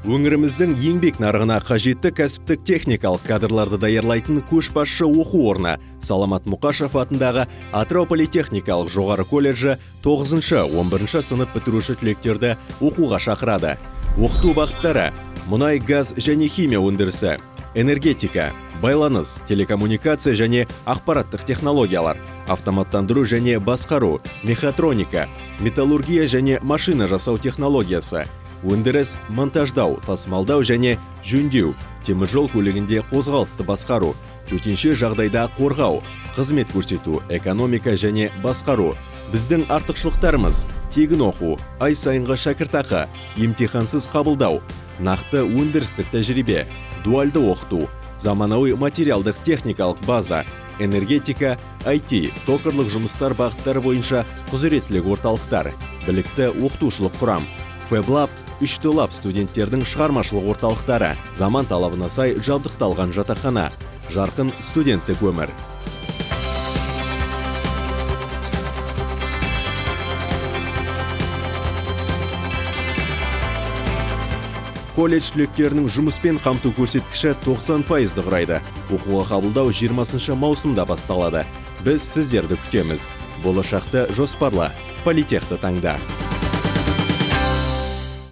Өңіріміздің еңбек нарығына қажетті кәсіптік техникалық кадрларды даярлайтын көшбасшы оқу орны Саламат Мұқашев атындағы Атырау политехникалық жоғары колледжі 9-11 сынып бітіруші түлектерді оқуға шақырады. Оқыту бағыттары: мұнай, газ және химия өндірісі, энергетика, байланыс, телекоммуникация және ақпараттық технологиялар, автоматтандыру және басқару, мехатроника, металлургия және машина жасау технологиясы, өндіріс, монтаждау, тасымалдау және жөндеу, теміржол көлігінде қозғалысты басқару, төтенше жағдайда қорғау, қызмет көрсету, экономика және басқару. Біздің артықшылықтарымыз: тегін оқу, ай сайынғы шәкіртақы, емтихансыз қабылдау, нақты өндірістік тәжірибе, дуальды оқыту, заманауи материалдық техникалық база, энергетика, IT, токарлық жұмыстар бағыттары бойынша құзыреттілік орталықтар, білікті оқытушылық құрам, FabLab, 3D Lab студенттердің шығармашылық орталықтары, заман талабына сай жабдықталған жатақхана, жарқын студенттік өмір. Колледж түлектерінің жұмыспен қамту көрсеткіші 90% құрайды. Оқуға қабылдау 20 маусымда басталады. Біз сіздерді күтеміз. Болашақты жоспарла. Политехті таңда.